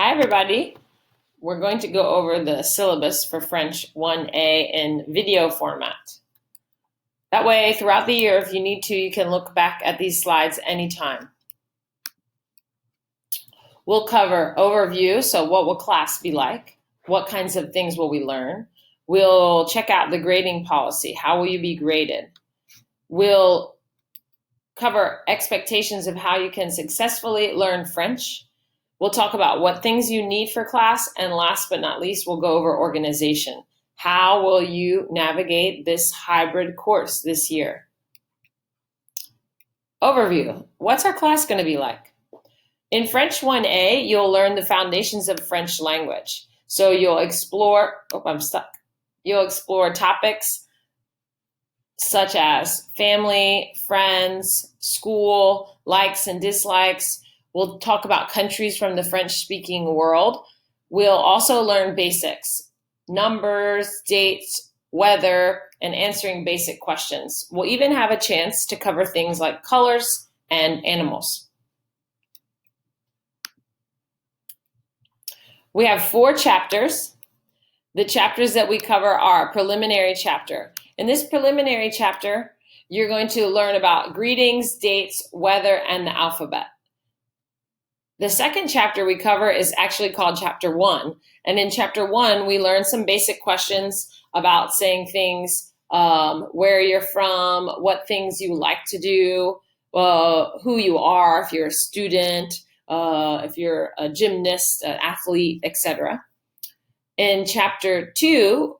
Hi, everybody. We're going to go over the syllabus for French 1A in video format. That way, throughout the year, if you need to, you can look back at these slides anytime. We'll cover overview, so what will class be like? What kinds of things will we learn? We'll check out the grading policy. How will you be graded? We'll cover expectations of how you can successfully learn French. We'll talk about what things you need for class, and last but not least, we'll go over organization. How will you navigate this hybrid course this year? Overview. What's our class going to be like? In French 1A, you'll learn the foundations of French language. So you'll explore, You'll explore topics such as family, friends, school, likes and dislikes. We'll talk about countries from the French-speaking world. We'll also learn basics, numbers, dates, weather, and answering basic questions. We'll even have a chance to cover things like colors and animals. We have 4 chapters. The chapters that we cover are preliminary chapter. In this preliminary chapter, you're going to learn about greetings, dates, weather, and the alphabet. The second chapter we cover is actually called Chapter 1. And in Chapter 1, we learn some basic questions about saying things, where you're from, what things you like to do, who you are, if you're a student, if you're a gymnast, an athlete, etc. In Chapter 2,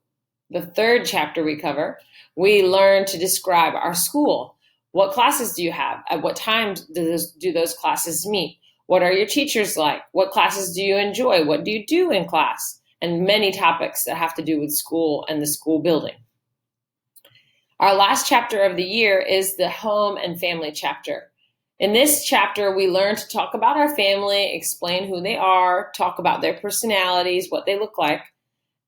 the third chapter we cover, we learn to describe our school. What classes do you have? At what time do those classes meet? What are your teachers like? What classes do you enjoy? What do you do in class? And many topics that have to do with school and the school building. Our last chapter of the year is the home and family chapter. In this chapter, we learn to talk about our family, explain who they are, talk about their personalities, what they look like.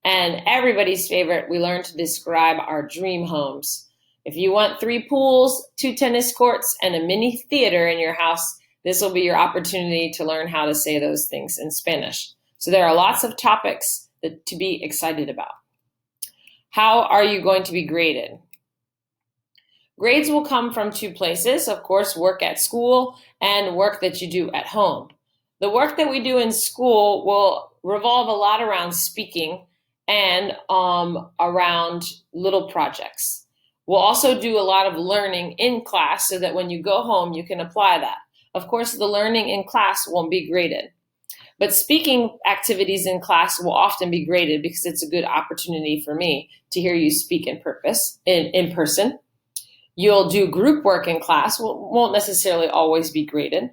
And everybody's favorite, we learn to describe our dream homes. If you want 3 pools, 2 tennis courts, and a mini theater in your house, this will be your opportunity to learn how to say those things in Spanish. So there are lots of topics to be excited about. How are you going to be graded? Grades will come from 2 places, of course, work at school and work that you do at home. The work that we do in school will revolve a lot around speaking and around little projects. We'll also do a lot of learning in class so that when you go home, you can apply that. Of course, the learning in class won't be graded, but speaking activities in class will often be graded because it's a good opportunity for me to hear you speak in person. You'll do group work in class, won't necessarily always be graded.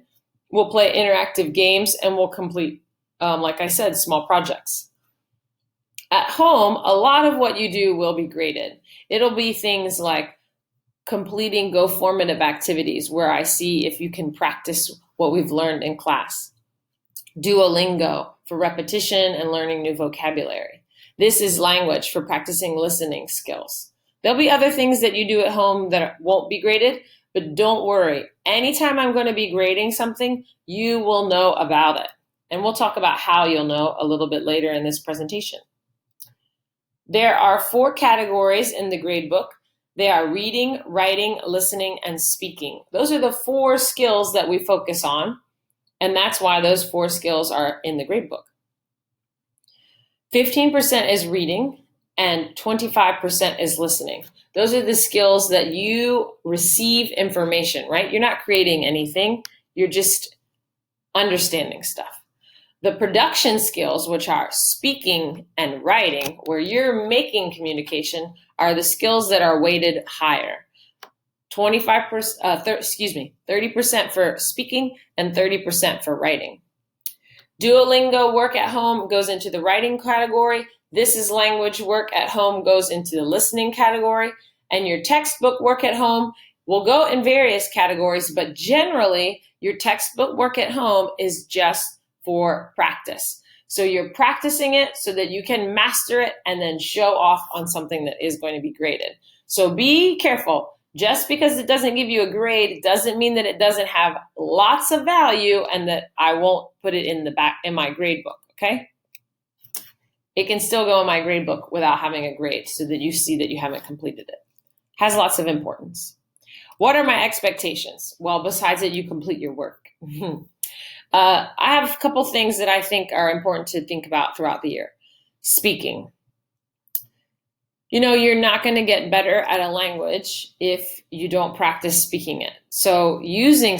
We'll play interactive games and we'll complete, like I said, small projects. At home, a lot of what you do will be graded. It'll be things like completing Go formative activities where I see if you can practice what we've learned in class. Duolingo for repetition and learning new vocabulary. This is language for practicing listening skills. There'll be other things that you do at home that won't be graded, but don't worry. Anytime I'm going to be grading something, you will know about it. And we'll talk about how you'll know a little bit later in this presentation. There are 4 categories in the grade book. They are reading, writing, listening, and speaking. Those are the 4 skills that we focus on, and that's why those 4 skills are in the grade book. 15% is reading, and 25% is listening. Those are the skills that you receive information, right? You're not creating anything, you're just understanding stuff. The production skills, which are speaking and writing, where you're making communication, are the skills that are weighted higher. 30% for speaking and 30% for writing. Duolingo work at home goes into the writing category. This is language work at home goes into the listening category. And your textbook work at home will go in various categories, but generally your textbook work at home is just for practice. So you're practicing it so that you can master it and then show off on something that is going to be graded. So be careful. Just because it doesn't give you a grade doesn't mean that it doesn't have lots of value and that I won't put it in my grade book, okay? It can still go in my grade book without having a grade so that you see that you haven't completed it. Has lots of importance. What are my expectations? Well, besides that you complete your work. I have a couple things that I think are important to think about throughout the year. Speaking. You know, you're not going to get better at a language if you don't practice speaking it. So using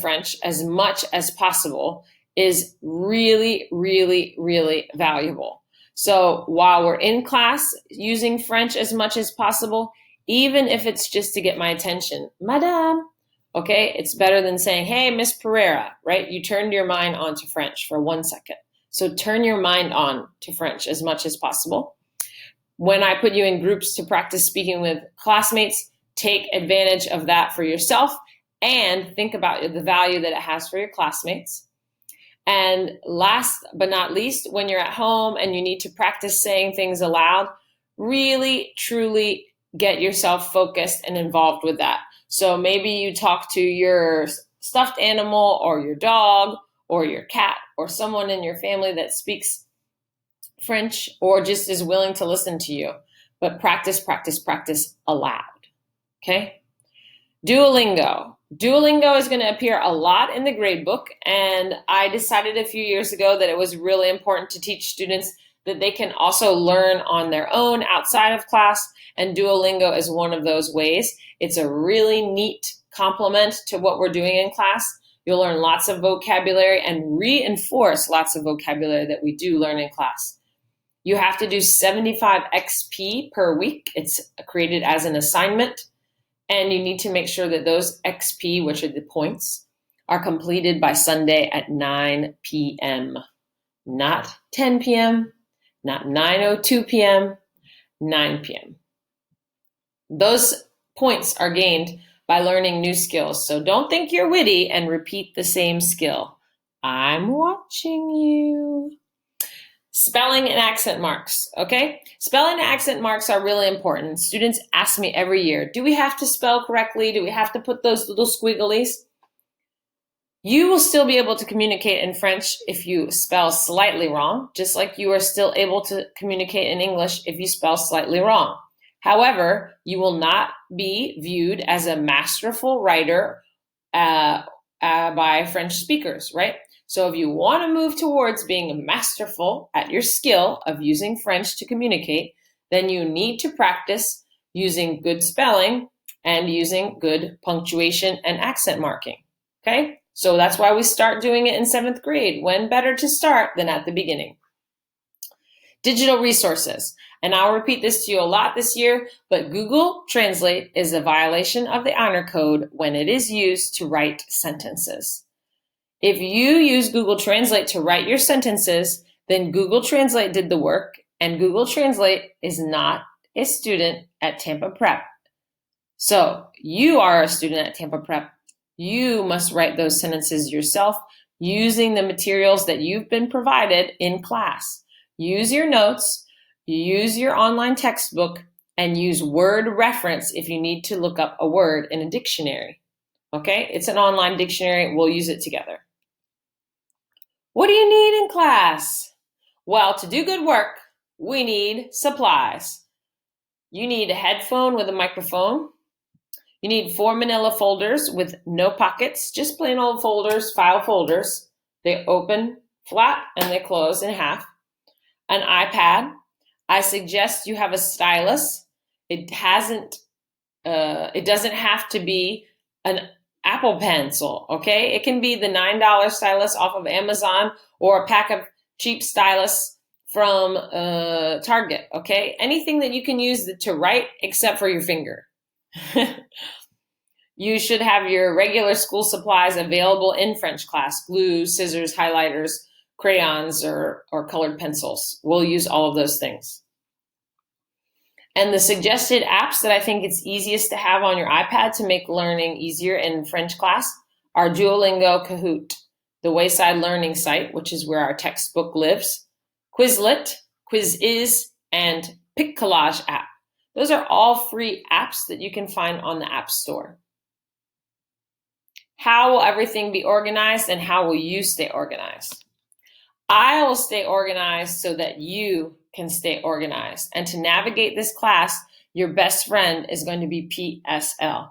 French as much as possible is really, really, really valuable. So while we're in class, using French as much as possible, even if it's just to get my attention, Madame, okay, it's better than saying, hey, Miss Pereira, right? You turned your mind on to French for 1 second. So turn your mind on to French as much as possible. When I put you in groups to practice speaking with classmates, take advantage of that for yourself and think about the value that it has for your classmates. And last but not least, when you're at home and you need to practice saying things aloud, really, truly get yourself focused and involved with that. So maybe you talk to your stuffed animal or your dog or your cat or someone in your family that speaks French or just is willing to listen to you, but practice, practice, practice aloud, okay? Duolingo. Duolingo is going to appear a lot in the grade book, and I decided a few years ago that it was really important to teach students that they can also learn on their own outside of class, and Duolingo is one of those ways. It's a really neat complement to what we're doing in class. You'll learn lots of vocabulary and reinforce lots of vocabulary that we do learn in class. You have to do 75 XP per week. It's created as an assignment. And you need to make sure that those XP, which are the points, are completed by Sunday at 9 p.m. Not 10 p.m., not 9:02 p.m., 9 p.m. Those points are gained by learning new skills. So don't think you're witty and repeat the same skill. I'm watching you. Spelling and accent marks, okay? Spelling and accent marks are really important. Students ask me every year, do we have to spell correctly? Do we have to put those little squigglies? You will still be able to communicate in French if you spell slightly wrong, just like you are still able to communicate in English if you spell slightly wrong. However, you will not be viewed as a masterful writer by French speakers, right? So if you want to move towards being masterful at your skill of using French to communicate, then you need to practice using good spelling and using good punctuation and accent marking, okay? So that's why we start doing it in 7th grade. When better to start than at the beginning? Digital resources. And I'll repeat this to you a lot this year, but Google Translate is a violation of the honor code when it is used to write sentences. If you use Google Translate to write your sentences, then Google Translate did the work, and Google Translate is not a student at Tampa Prep. So you are a student at Tampa Prep. You must write those sentences yourself using the materials that you've been provided in class. Use your notes, use your online textbook, and use word reference if you need to look up a word in a dictionary. Okay? It's an online dictionary. We'll use it together. What do you need in class? Well, to do good work, we need supplies. You need a headphone with a microphone. You need 4 manila folders with no pockets, just plain old folders, file folders. They open flat and they close in half. An iPad. I suggest you have a stylus. It doesn't have to be an Apple Pencil, okay? It can be the $9 stylus off of Amazon or a pack of cheap stylus from Target, okay? Anything that you can use to write except for your finger. You should have your regular school supplies available in French class: glue, scissors, highlighters, crayons, or colored pencils. We'll use all of those things. And the suggested apps that I think it's easiest to have on your iPad to make learning easier in French class are Duolingo, Kahoot, the Wayside Learning site, which is where our textbook lives, Quizlet, Quiziz, and Pic Collage app. Those are all free apps that you can find on the App Store. How will everything be organized and how will you stay organized? I will stay organized so that you can stay organized. And to navigate this class, your best friend is going to be PSL.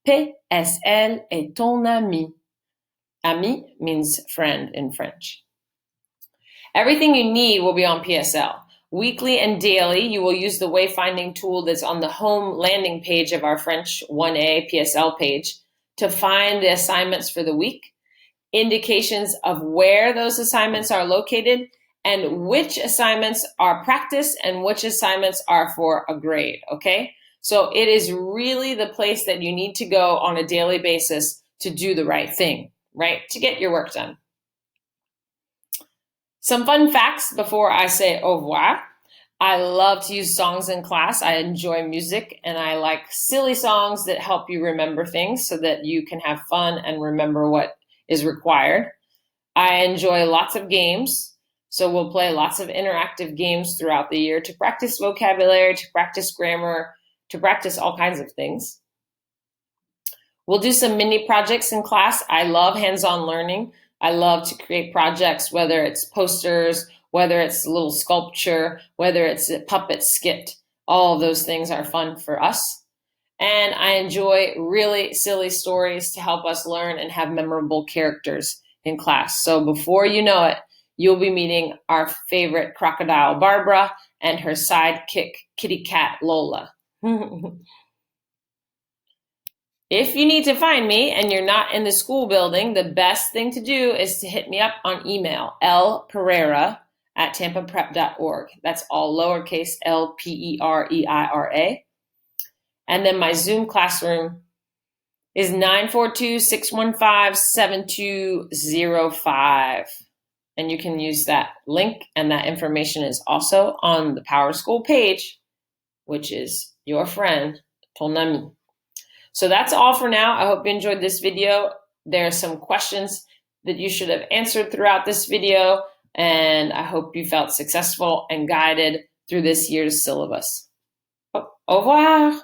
PSL est ton ami. Ami means friend in French. Everything you need will be on PSL. Weekly and daily, you will use the wayfinding tool that's on the home landing page of our French 1A PSL page to find the assignments for the week, indications of where those assignments are located, and which assignments are practice and which assignments are for a grade, okay? So it is really the place that you need to go on a daily basis to do the right thing, right? To get your work done. Some fun facts before I say au revoir. I love to use songs in class. I enjoy music, and I like silly songs that help you remember things so that you can have fun and remember what is required. I enjoy lots of games, so we'll play lots of interactive games throughout the year to practice vocabulary, to practice grammar, to practice all kinds of things. We'll do some mini projects in class. I love hands-on learning. I love to create projects, whether it's posters, whether it's a little sculpture, whether it's a puppet skit. All of those things are fun for us. And I enjoy really silly stories to help us learn and have memorable characters in class. So before you know it, you'll be meeting our favorite crocodile, Barbara, and her sidekick, kitty cat, Lola. If you need to find me and you're not in the school building, the best thing to do is to hit me up on email, lpereira@tampaprep.org. That's all lowercase LPEREIRA. And then my Zoom classroom is 942-615-7205. And you can use that link, and that information is also on the Power School page, which is your friend, ton ami. So that's all for now. I hope you enjoyed this video. There are some questions that you should have answered throughout this video, and I hope you felt successful and guided through this year's syllabus. Au revoir.